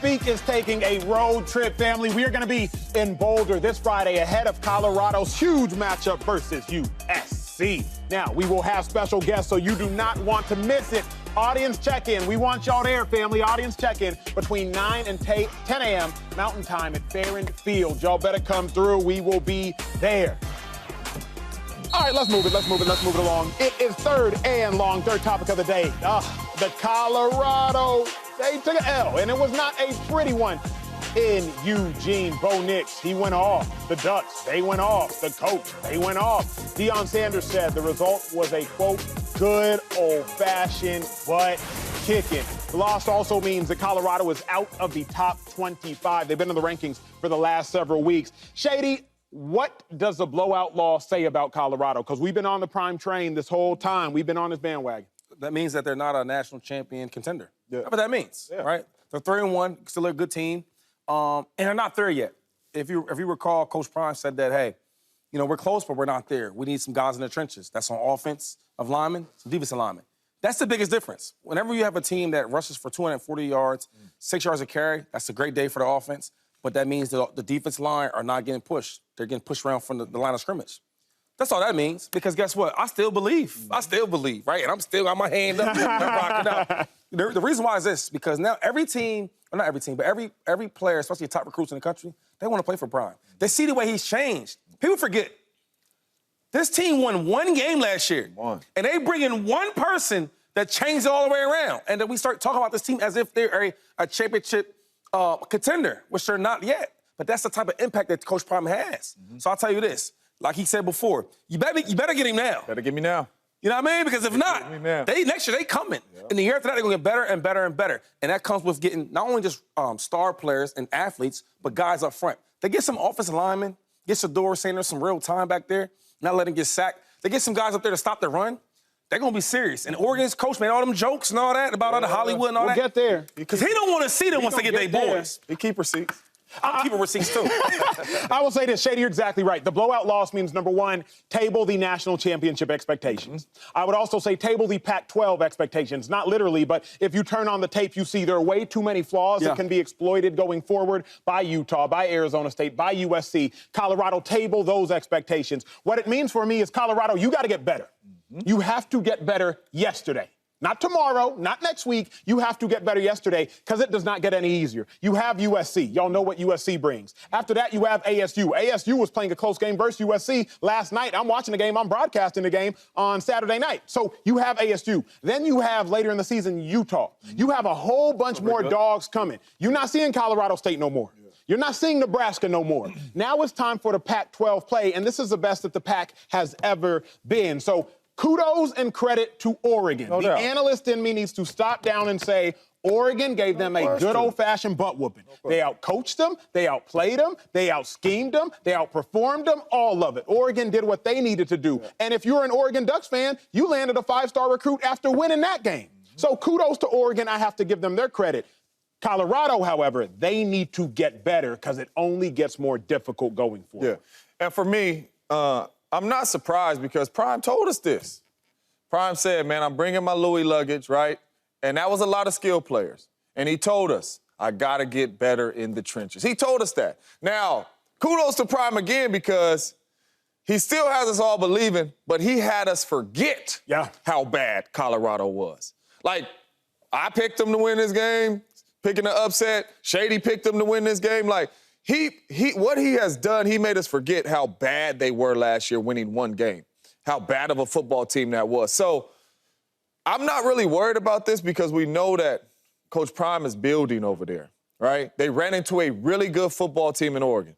Speak is taking a road trip, family. We are going to be in Boulder this Friday ahead of Colorado's huge matchup versus USC. Now, we will have special guests, so you do not want to miss it. Audience check-in. We want y'all there, family. Audience check-in between 9 and 10 a.m. Mountain Time at Farron Field. Y'all better come through. We will be there. All right, let's move it along. It is third topic of the day. The Colorado, they took an L, and it was not a pretty one in Eugene. Bo Nix, he went off. The Ducks, they went off. The coach, they went off. Deion Sanders said the result was a, quote, good old-fashioned butt kicking. The loss also means that Colorado is out of the top 25. They've been in the rankings for the last several weeks. Shady, what does the blowout loss say about Colorado? Because we've been on the Prime train this whole time. We've been on this bandwagon. That means that they're not a national champion contender. Yeah. That's what that means, right? They're 3-1, still a good team, and they're not there yet. If you recall, Coach Prime said that, hey, you know, we're close, but we're not there. We need some guys in the trenches. That's on offense of linemen, some defensive linemen. That's the biggest difference. Whenever you have a team that rushes for 240 yards, 6 yards a carry, that's a great day for the offense. But that means the defensive line are not getting pushed. They're getting pushed around from the line of scrimmage. That's all that means, because guess what? I still believe. I still believe, right? And I'm still got my hand up, rocking out. The reason why is this, because now every team, or not every team, but every player, especially the top recruits in the country, they want to play for Prime. They see the way he's changed. People forget. This team won one game last year. And they bring in one person that changed it all the way around. And then we start talking about this team as if they're a championship contender, which they're not yet. But that's the type of impact that Coach Prime has. So I'll tell you this. Like he said before, you better get him now. Better get me now. You know what I mean? Because if not, next year they coming. Yep. And the year after that, they're going to get better and better and better. And that comes with getting not only just star players and athletes, but guys up front. They get some offensive linemen, get Shedeur Sanders some real time back there, not let him get sacked. They get some guys up there to stop the run. They're going to be serious. And Oregon's coach made all them jokes and all that about Hollywood and all that. We'll get there. Because he don't want to see them once they get their boys. He keep receipts. I'm keeping receipts, too. I will say this, Shady, you're exactly right. The blowout loss means, number one, table the national championship expectations. I would also say table the Pac-12 expectations. Not literally, but if you turn on the tape, you see there are way too many flaws that can be exploited going forward by Utah, by Arizona State, by USC. Colorado, table those expectations. What it means for me is, Colorado, you got to get better. You have to get better yesterday. Not tomorrow, not next week. You have to get better yesterday, because it does not get any easier. You have USC. Y'all know what USC brings. After that, you have ASU. ASU was playing a close game versus USC last night. I'm watching the game. I'm broadcasting the game on Saturday night. So you have ASU. Then you have, later in the season, Utah. You have a whole bunch more dogs coming. You're not seeing Colorado State no more. You're not seeing Nebraska no more. Now it's time for the Pac-12 play, and this is the best that the Pac has ever been. So kudos and credit to Oregon. The analyst in me needs to stop down and say, Oregon gave them a good old-fashioned butt whooping. They outcoached them, they outplayed them, they outschemed them, they outperformed them, all of it. Oregon did what they needed to do. And if you're an Oregon Ducks fan, you landed a 5-star recruit after winning that game. So kudos to Oregon. I have to give them their credit. Colorado, however, they need to get better, because it only gets more difficult going forward. And for me, I'm not surprised, because Prime told us this. Prime said, man, I'm bringing my Louis luggage, right? And that was a lot of skill players. And he told us, I got to get better in the trenches. He told us that. Now, kudos to Prime again, because he still has us all believing, but he had us forget how bad Colorado was. Like, I picked them to win this game, picking the upset. Shady picked them to win this game. Like, what he has done, he made us forget how bad they were last year winning one game, how bad of a football team that was. So I'm not really worried about this, because we know that Coach Prime is building over there, right? They ran into a really good football team in Oregon,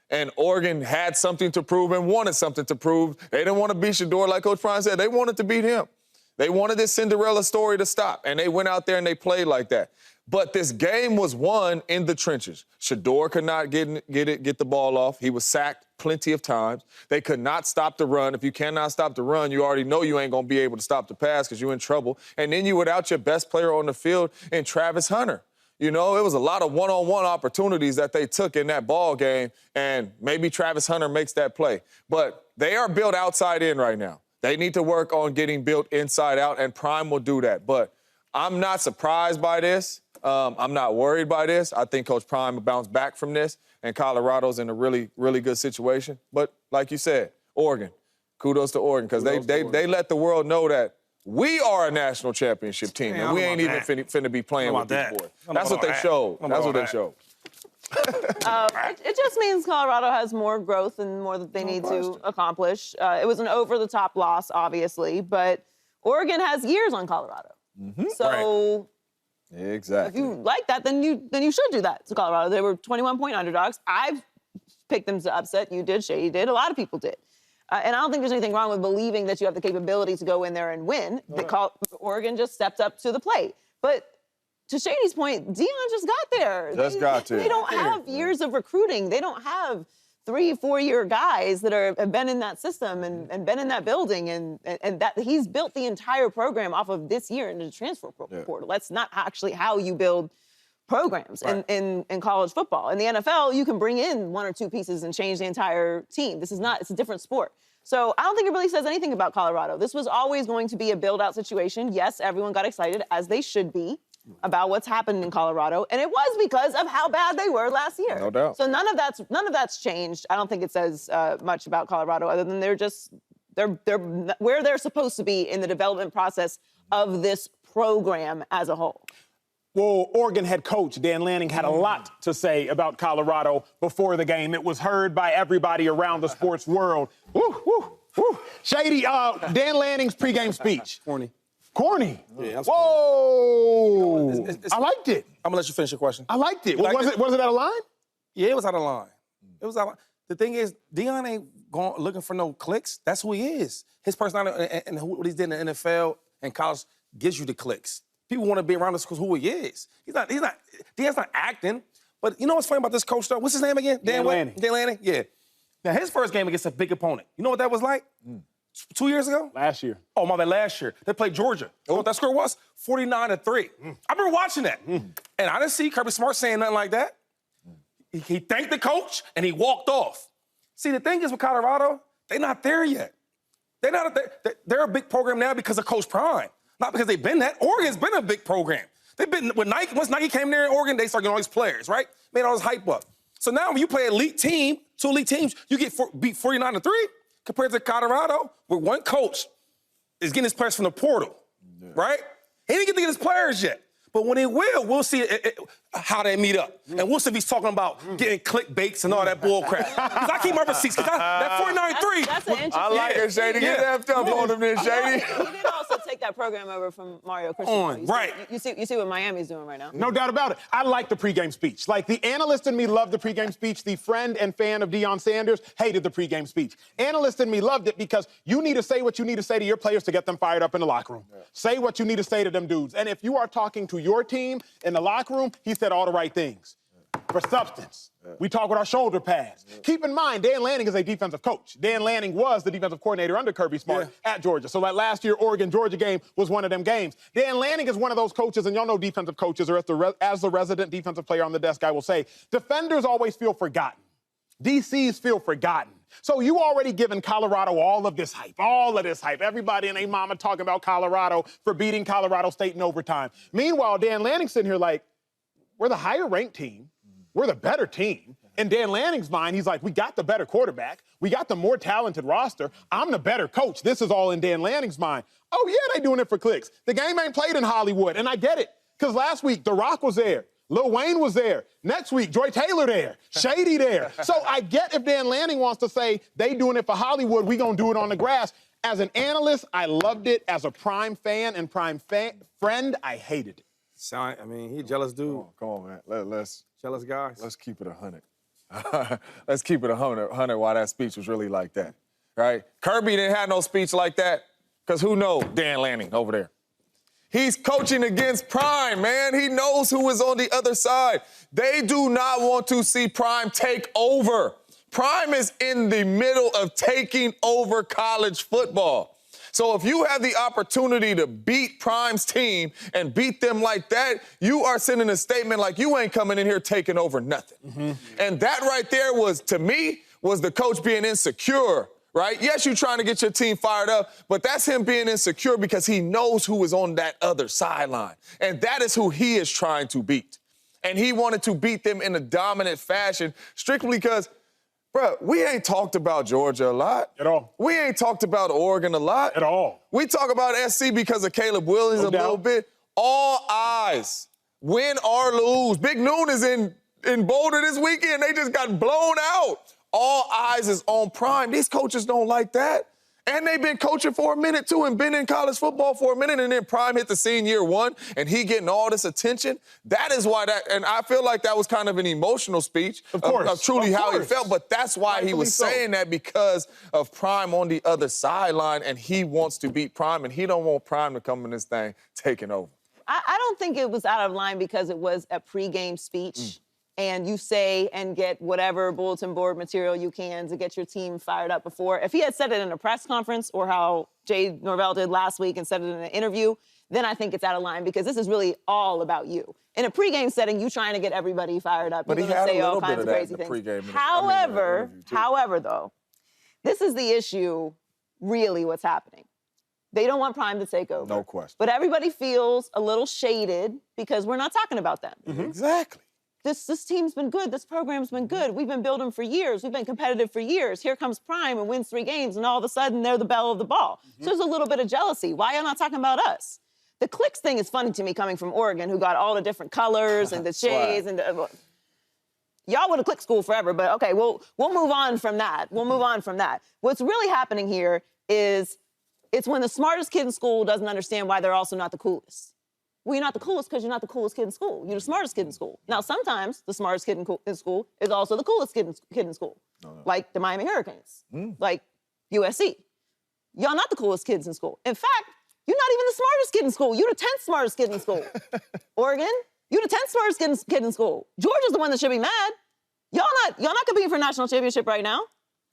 and Oregon had something to prove and wanted something to prove. They didn't want to beat Shedeur, like Coach Prime said. They wanted to beat him. They wanted this Cinderella story to stop, and they went out there and they played like that. But this game was won in the trenches. Shedeur could not get the ball off. He was sacked plenty of times. They could not stop the run. If you cannot stop the run, you already know you ain't going to be able to stop the pass, because you're in trouble. And then you without your best player on the field in Travis Hunter. You know, it was a lot of one-on-one opportunities that they took in that ball game, and maybe Travis Hunter makes that play. But they are built outside in right now. They need to work on getting built inside out, and Prime will do that. But I'm not surprised by this. I'm not worried by this. I think Coach Prime will bounce back from this, and Colorado's in a really, really good situation. But like you said, Oregon, kudos to Oregon, because they let the world know that we are a national championship team, and we ain't even finna be playing with these boys. That's what they showed. That's what they showed. It just means Colorado has more growth and more that they need to accomplish. It was an over-the-top loss, obviously, but Oregon has years on Colorado. So exactly. if you like that, then you should do that to Colorado. They were 21-point underdogs. I've picked them to upset. You did, Shady did. A lot of people did. And I don't think there's anything wrong with believing that you have the capability to go in there and win. Oregon just stepped up to the plate. But to Shady's point, Deion just got there. They don't have years of recruiting. They don't have 3-4-year guys that have been in that system and been in that building, and that he's built the entire program off of this year into the transfer portal. That's not actually how you build programs in college football. In the NFL, you can bring in 1 or 2 pieces and change the entire team. It's a different sport. So I don't think it really says anything about Colorado. This was always going to be a build-out situation. Yes, everyone got excited, as they should be, about what's happened in Colorado, and it was because of how bad they were last year. No doubt. So none of that's changed. I don't think it says much about Colorado, other than they're where they're supposed to be in the development process of this program as a whole. Well, Oregon head coach Dan Lanning had a lot to say about Colorado before the game. It was heard by everybody around the sports world. Woo, woo, woo. Shady, Dan Lanning's pregame speech. Corny. Yeah, that's Whoa. I liked it. I'm going to let you finish your question. I liked it. Was it out of line? Yeah, it was out of line. It was out of line. The thing is, Deion ain't going looking for no clicks. That's who he is. His personality and what he's did in the NFL and college gives you the clicks. People want to be around us because who he is. Deion's not acting. But you know what's funny about this coach, though? What's his name again? Dan Lanning. Dan Lanning? Yeah. Now, his first game against a big opponent, you know what that was like? 2 years ago? Last year. Oh, my bad, last year. They played Georgia. You know what that score was? 49-3. I remember watching that. And I didn't see Kirby Smart saying nothing like that. He thanked the coach, and he walked off. See, the thing is with Colorado, they're not there yet. They're a big program now because of Coach Prime, not because they've been that. Oregon's been a big program. They've been, with Nike, once Nike came there in Oregon, they started getting all these players, right? Made all this hype up. So now when you play elite team, 2 elite teams, you get beat 49-3. Compared to Colorado, where one coach is getting his players from the portal, right? He didn't get to get his players yet. But when he will, we'll see how they meet up. And we'll see if he's talking about getting clickbaits and all that bull crap. Because I keep my receipts. That 49-3. That's an interesting. I like it, Shady. Get that up on him there, Shady. He did also take that program over from Mario Cristobal. Right. You see what Miami's doing right now. No doubt about it. I like the pregame speech. Like, the analyst in me loved the pregame speech. The friend and fan of Deion Sanders hated the pregame speech. Analyst in me loved it because you need to say what you need to say to your players to get them fired up in the locker room. Say what you need to say to them dudes. And if you are talking to your team in the locker room, he said all the right things. For substance. We talk with our shoulder pads. Keep in mind, Dan Lanning is a defensive coach. Dan Lanning was the defensive coordinator under Kirby Smart at Georgia. So that last year Oregon-Georgia game was one of them games. Dan Lanning is one of those coaches, and y'all know defensive coaches, or as the resident defensive player on the desk, I will say, defenders always feel forgotten. DCs feel forgotten. So you already given Colorado all of this hype. Everybody and their mama talking about Colorado for beating Colorado State in overtime. Meanwhile, Dan Lanning's sitting here like, we're the higher-ranked team. We're the better team. In Dan Lanning's mind, he's like, we got the better quarterback. We got the more talented roster. I'm the better coach. This is all in Dan Lanning's mind. Oh, yeah, they doing it for clicks. The game ain't played in Hollywood, and I get it. Because last week, The Rock was there. Lil Wayne was there. Next week, Joy Taylor there. Shady there. So I get if Dan Lanning wants to say they doing it for Hollywood, we gonna do it on the grass. As an analyst, I loved it. As a Prime fan and Prime friend, I hated it. I mean, he a jealous dude. Come on, man. Let's Jealous guys. Let's keep it 100. Let's keep it 100 why that speech was really like that, right? Kirby didn't have no speech like that because who knows Dan Lanning over there? He's coaching against Prime, man. He knows who is on the other side. They do not want to see Prime take over. Prime is in the middle of taking over college football. So if you have the opportunity to beat Prime's team and beat them like that, you are sending a statement like you ain't coming in here taking over nothing. And that right there was, to me, was the coach being insecure, right? Yes, you're trying to get your team fired up, but that's him being insecure because he knows who is on that other sideline. And that is who he is trying to beat. And he wanted to beat them in a dominant fashion strictly because, bro, we ain't talked about Georgia a lot. At all. We ain't talked about Oregon a lot. At all. We talk about SC because of Caleb Williams No a doubt. little bit. All eyes, win or lose. Big Noon is in Boulder this weekend. They just got blown out. All eyes is on Prime. These coaches don't like that. And they've been coaching for a minute, too, and been in college football for a minute, and then Prime hit the scene year one, and he getting all this attention. That is why and I feel like that was kind of an emotional speech of truly how he felt, but that's why he was saying that because of Prime on the other sideline, and he wants to beat Prime, and he don't want Prime to come in this thing taking over. I don't think it was out of line because it was a pregame speech. And you say and get whatever bulletin board material you can to get your team fired up before. If he had said it in a press conference or how Jay Norvell did last week and said it in an interview, then I think it's out of line because this is really all about you. In a pregame setting, you trying to get everybody fired up. But You're he going to had say a all little bit kinds of of that crazy in the things. pregame. However, though, this is the issue, really what's happening. They don't want Prime to take over. No question. But everybody feels a little shaded because we're not talking about them. Exactly. This team's been good. This program's been good. We've been building for years. We've been competitive for years. Here comes Prime and wins 3 games, and all of a sudden they're the belle of the ball. So there's a little bit of jealousy. Why y'all not talking about us? The clicks thing is funny to me coming from Oregon, who got all the different colors and the shades and y'all would have clicked school forever, but okay, we'll move on from that. We'll move on from that. What's really happening here is it's when the smartest kid in school doesn't understand why they're also not the coolest. Well, you're not the coolest because you're not the coolest kid in school. You're the smartest kid in school. Now, sometimes the smartest kid in school is also the coolest kid in school, like the Miami Hurricanes, like USC. Y'all not the coolest kids in school. In fact, you're not even the smartest kid in school. You're the 10th smartest kid in school. Oregon, you're the 10th smartest kid in school. Georgia's the one that should be mad. Y'all not competing for a national championship right now,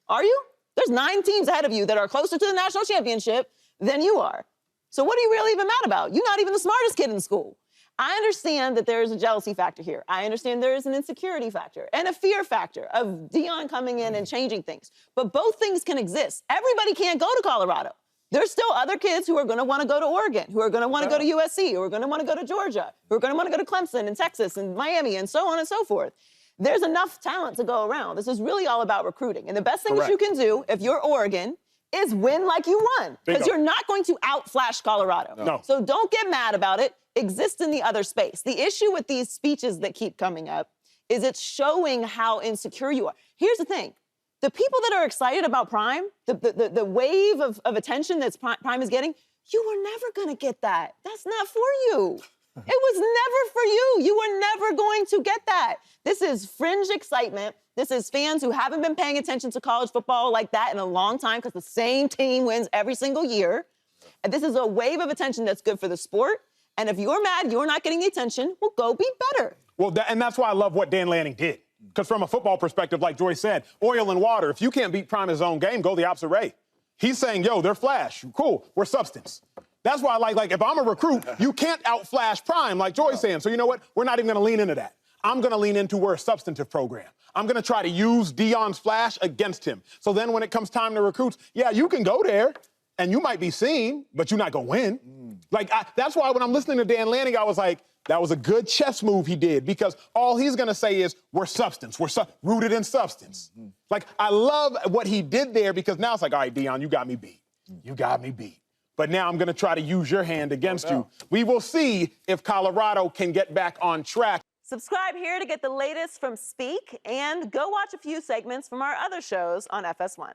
are you? There's 9 teams ahead of you that are closer to the national championship than you are. So what are you really even mad about? You're not even the smartest kid in school. I understand that there is a jealousy factor here. I understand there is an insecurity factor and a fear factor of Deion coming in and changing things. But both things can exist. Everybody can't go to Colorado. There's still other kids who are going to want to go to Oregon, who are going to want to go to USC, who are going to want to go to Georgia, who are going to want to go to Clemson and Texas and Miami and so on and so forth. There's enough talent to go around. This is really all about recruiting. And the best thing that you can do if you're Oregon is win like you won. Because you're not going to outflash Colorado. No. So don't get mad about it. Exist in the other space. The issue with these speeches that keep coming up is it's showing how insecure you are. Here's the thing. The people that are excited about Prime, the wave of attention that Prime is getting, you were never going to get that. That's not for you. It was never for you. You were never going to get that. This is fringe excitement. This is fans who haven't been paying attention to college football like that in a long time because the same team wins every single year. And this is a wave of attention that's good for the sport. And if you're mad you're not getting the attention, well, go be better. Well, and that's why I love what Dan Lanning did. Because from a football perspective, like Joyce said, oil and water, if you can't beat Prime in his own game, go the opposite way. He's saying, yo, they're flash. Cool, we're substance. That's why I like if I'm a recruit, you can't outflash Prime, like Joy's saying. So you know what? We're not even going to lean into that. I'm going to lean into we're a substantive program. I'm going to try to use Deion's flash against him. So then when it comes time to recruits, yeah, you can go there and you might be seen, but you're not going to win. That's why when I'm listening to Dan Lanning, I was like, that was a good chess move he did because all he's going to say is we're substance. We're rooted in substance. Like, I love what he did there because now it's like, all right, Deion, you got me beat. You got me beat. But now I'm going to try to use your hand against you. We will see if Colorado can get back on track. Subscribe here to get the latest from Speak and go watch a few segments from our other shows on FS1.